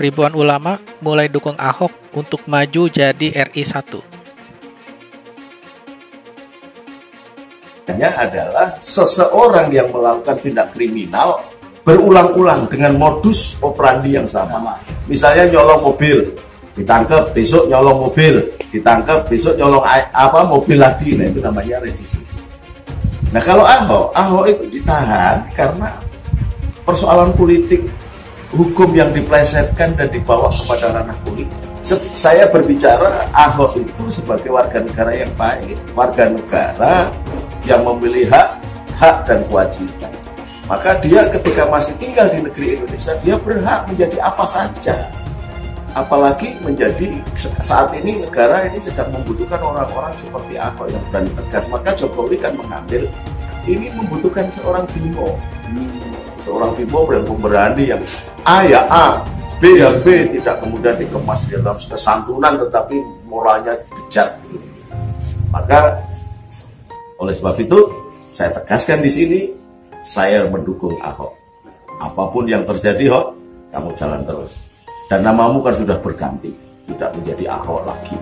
ribuan ulama mulai dukung Ahok untuk maju jadi RI 1. Adalah seseorang yang melakukan tindak kriminal berulang-ulang dengan modus operandi yang sama. Misalnya nyolong mobil, ditangkap, besok nyolong mobil, ditangkap, besok nyolong mobil lagi. Nah, itu namanya residivis. Nah, kalau Ahok itu ditahan karena persoalan politik, hukum yang diplesetkan dan dibawa kepada ranah politik. Saya berbicara Ahok itu sebagai warga negara yang baik, warga negara yang memilih hak dan kewajiban. Maka dia ketika masih tinggal di negeri Indonesia, dia berhak menjadi apa saja. Apalagi menjadi saat ini negara ini sedang membutuhkan orang-orang seperti Ahok yang berani tegas. Maka Jokowi kan mengambil ini membutuhkan seorang Bimo. Seorang Bimo yang pemberani yang A ya A, B ya B, tidak kemudian dikemas dalam kesantunan tetapi moralnya bejat. Maka oleh sebab itu, saya tegaskan di sini, saya mendukung Ahok. Apapun yang terjadi, Ahok, kamu jalan terus. Dan namamu kan sudah berganti, tidak menjadi Ahok lagi,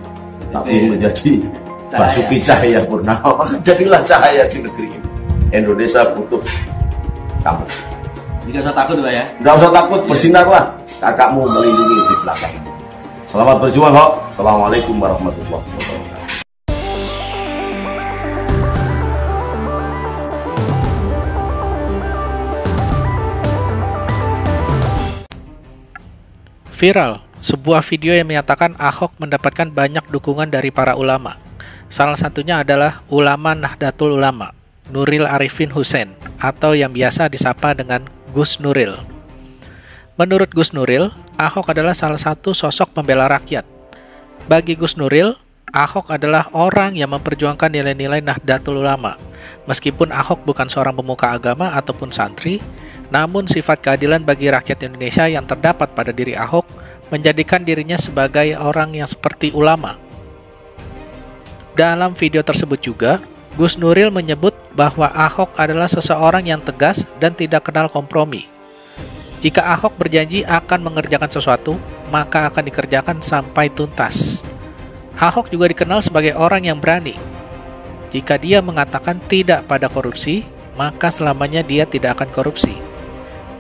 tapi menjadi Basuki Cahayapurnama. Jadilah cahaya di negeri ini. Indonesia butuh kamu. Tidak usah takut, Pak ya? Tidak usah takut, bersinarlah. Kakakmu melindungi di belakang. Selamat berjuang, Ahok. Assalamualaikum warahmatullahi wabarakatuh. Viral, sebuah video yang menyatakan Ahok mendapatkan banyak dukungan dari para ulama. Salah satunya adalah ulama Nahdlatul Ulama, Nuril Arifin Hussein, atau yang biasa disapa dengan Gus Nuril. Menurut Gus Nuril, Ahok adalah salah satu sosok pembela rakyat. Bagi Gus Nuril, Ahok adalah orang yang memperjuangkan nilai-nilai Nahdlatul Ulama. Meskipun Ahok bukan seorang pemuka agama ataupun santri, namun sifat keadilan bagi rakyat Indonesia yang terdapat pada diri Ahok menjadikan dirinya sebagai orang yang seperti ulama. Dalam video tersebut juga, Gus Nuril menyebut bahwa Ahok adalah seseorang yang tegas dan tidak kenal kompromi. Jika Ahok berjanji akan mengerjakan sesuatu, maka akan dikerjakan sampai tuntas. Ahok juga dikenal sebagai orang yang berani. Jika dia mengatakan tidak pada korupsi, maka selamanya dia tidak akan korupsi.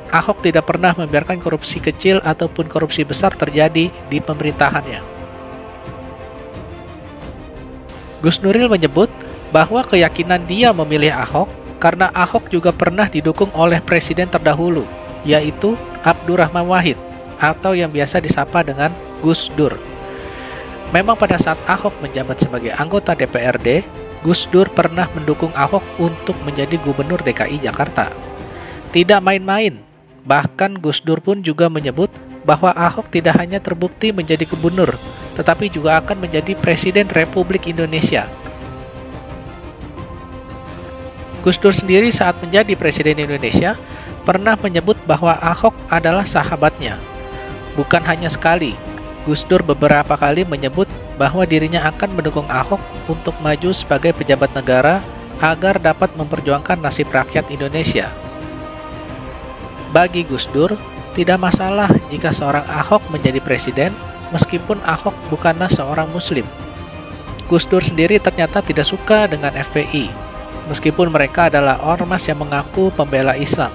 Ahok tidak pernah membiarkan korupsi kecil ataupun korupsi besar terjadi di pemerintahannya. Gus Nuril menyebut bahwa keyakinan dia memilih Ahok karena Ahok juga pernah didukung oleh presiden terdahulu, yaitu Abdurrahman Wahid, atau yang biasa disapa dengan Gus Dur. Memang pada saat Ahok menjabat sebagai anggota DPRD, Gus Dur pernah mendukung Ahok untuk menjadi gubernur DKI Jakarta. Tidak main-main. Bahkan Gus Dur pun juga menyebut bahwa Ahok tidak hanya terbukti menjadi gubernur, tetapi juga akan menjadi Presiden Republik Indonesia. Gus Dur sendiri saat menjadi Presiden Indonesia pernah menyebut bahwa Ahok adalah sahabatnya. Bukan hanya sekali, Gus Dur beberapa kali menyebut bahwa dirinya akan mendukung Ahok untuk maju sebagai pejabat negara agar dapat memperjuangkan nasib rakyat Indonesia. Bagi Gus Dur, tidak masalah jika seorang Ahok menjadi presiden meskipun Ahok bukanlah seorang muslim. Gus Dur sendiri ternyata tidak suka dengan FPI, meskipun mereka adalah ormas yang mengaku pembela Islam.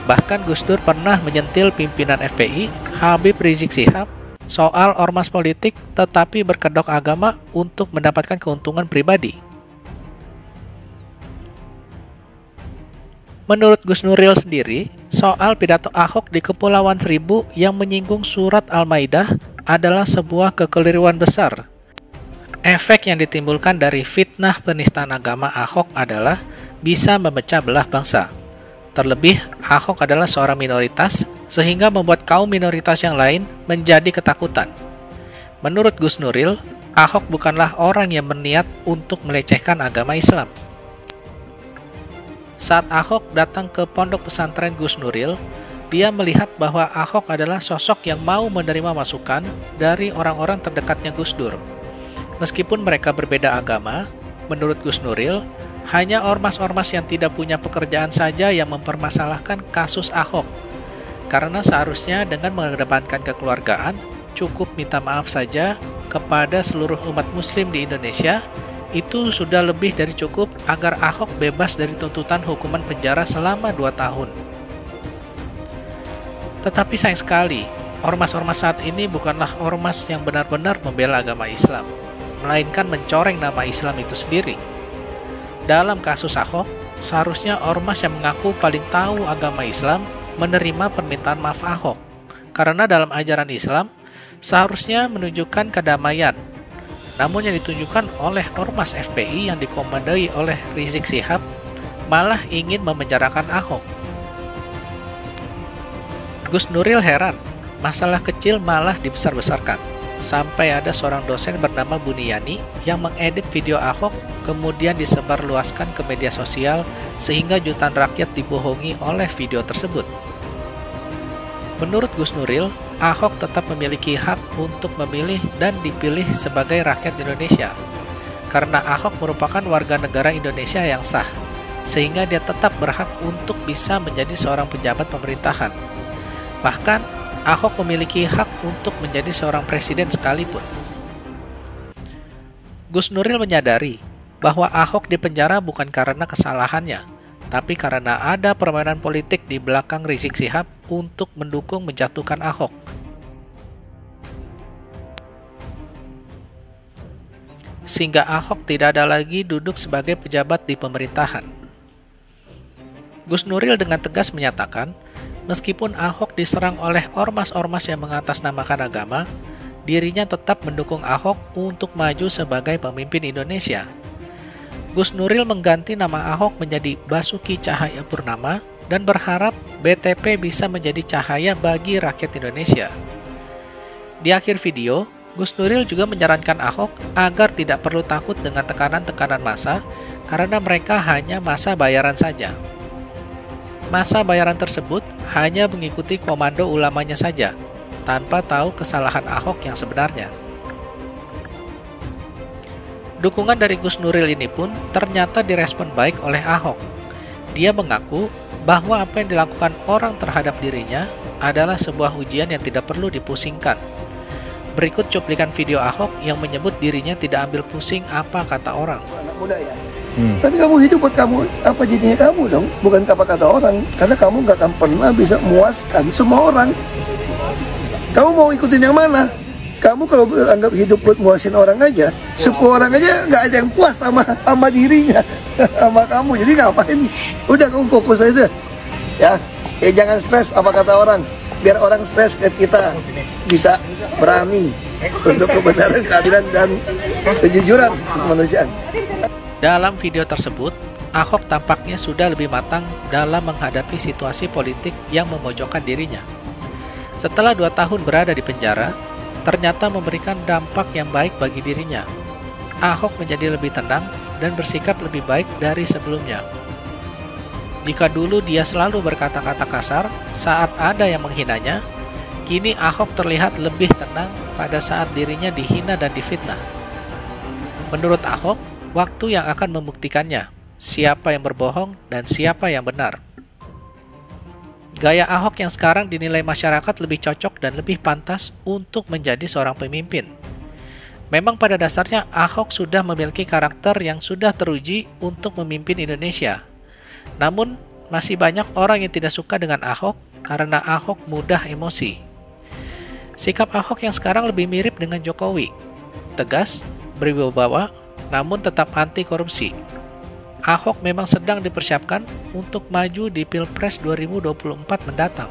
Bahkan Gus Dur pernah menyentil pimpinan FPI, Habib Rizik Syihab, soal ormas politik tetapi berkedok agama untuk mendapatkan keuntungan pribadi. Menurut Gus Nuril sendiri, soal pidato Ahok di Kepulauan Seribu yang menyinggung surat Al-Maidah adalah sebuah kekeliruan besar. Efek yang ditimbulkan dari fitnah penistaan agama Ahok adalah bisa memecah belah bangsa. Terlebih, Ahok adalah seorang minoritas, sehingga membuat kaum minoritas yang lain menjadi ketakutan. Menurut Gus Nuril, Ahok bukanlah orang yang berniat untuk melecehkan agama Islam. Saat Ahok datang ke pondok pesantren Gus Nuril, dia melihat bahwa Ahok adalah sosok yang mau menerima masukan dari orang-orang terdekatnya Gus Dur. Meskipun mereka berbeda agama, menurut Gus Nuril, hanya ormas-ormas yang tidak punya pekerjaan saja yang mempermasalahkan kasus Ahok. Karena seharusnya dengan mengedepankan kekeluargaan, cukup minta maaf saja kepada seluruh umat muslim di Indonesia, itu sudah lebih dari cukup agar Ahok bebas dari tuntutan hukuman penjara selama 2 tahun. Tetapi sayang sekali, ormas-ormas saat ini bukanlah ormas yang benar-benar membela agama Islam, melainkan mencoreng nama Islam itu sendiri. Dalam kasus Ahok, seharusnya ormas yang mengaku paling tahu agama Islam menerima permintaan maaf Ahok, karena dalam ajaran Islam seharusnya menunjukkan kedamaian. Namun yang ditunjukkan oleh ormas FPI yang dikomandoi oleh Rizik Syihab malah ingin memenjarakan Ahok. Gus Nuril heran, masalah kecil malah dibesar-besarkan. Sampai ada seorang dosen bernama Buniyani yang mengedit video Ahok kemudian disebarluaskan ke media sosial sehingga jutaan rakyat dibohongi oleh video tersebut. Menurut Gus Nuril, Ahok tetap memiliki hak untuk memilih dan dipilih sebagai rakyat Indonesia karena Ahok merupakan warga negara Indonesia yang sah, sehingga dia tetap berhak untuk bisa menjadi seorang pejabat pemerintahan. Bahkan, Ahok memiliki hak untuk menjadi seorang presiden sekalipun. Gus Nuril menyadari bahwa Ahok dipenjara bukan karena kesalahannya, tapi karena ada permainan politik di belakang Rizik Syihab untuk mendukung menjatuhkan Ahok. Sehingga Ahok tidak ada lagi duduk sebagai pejabat di pemerintahan. Gus Nuril dengan tegas menyatakan, meskipun Ahok diserang oleh ormas-ormas yang mengatasnamakan agama, dirinya tetap mendukung Ahok untuk maju sebagai pemimpin Indonesia. Gus Nuril mengganti nama Ahok menjadi Basuki Cahayapurnama dan berharap BTP bisa menjadi cahaya bagi rakyat Indonesia. Di akhir video, Gus Nuril juga menyarankan Ahok agar tidak perlu takut dengan tekanan-tekanan massa karena mereka hanya massa bayaran saja. Massa bayaran tersebut hanya mengikuti komando ulamanya saja, tanpa tahu kesalahan Ahok yang sebenarnya. Dukungan dari Gus Nuril ini pun ternyata direspon baik oleh Ahok. Dia mengaku bahwa apa yang dilakukan orang terhadap dirinya adalah sebuah ujian yang tidak perlu dipusingkan. Berikut cuplikan video Ahok yang menyebut dirinya tidak ambil pusing apa kata orang. Anak muda ya. Tapi kamu hidup buat kamu, apa jadinya kamu dong, bukan apa kata orang. Karena kamu gak akan pernah bisa memuaskan semua orang. Kamu mau ikutin yang mana? Kamu kalau anggap hidup buat muasin orang aja, 10 orang aja nggak ada yang puas sama dirinya, sama kamu. Jadi ngapain? Udah kamu fokus aja, ya. Jangan stres apa kata orang. Biar orang stres, kita bisa berani untuk kebenaran, keadilan dan kejujuran kemanusiaan. Dalam video tersebut, Ahok tampaknya sudah lebih matang dalam menghadapi situasi politik yang memojokkan dirinya. Setelah 2 tahun berada di penjara, ternyata memberikan dampak yang baik bagi dirinya. Ahok menjadi lebih tenang dan bersikap lebih baik dari sebelumnya. Jika dulu dia selalu berkata-kata kasar saat ada yang menghinanya, kini Ahok terlihat lebih tenang pada saat dirinya dihina dan difitnah. Menurut Ahok, waktu yang akan membuktikannya siapa yang berbohong dan siapa yang benar. Gaya Ahok yang sekarang dinilai masyarakat lebih cocok dan lebih pantas untuk menjadi seorang pemimpin. Memang pada dasarnya Ahok sudah memiliki karakter yang sudah teruji untuk memimpin Indonesia. Namun, masih banyak orang yang tidak suka dengan Ahok karena Ahok mudah emosi. Sikap Ahok yang sekarang lebih mirip dengan Jokowi. Tegas, berwibawa, namun tetap anti korupsi. Ahok memang sedang dipersiapkan untuk maju di Pilpres 2024 mendatang.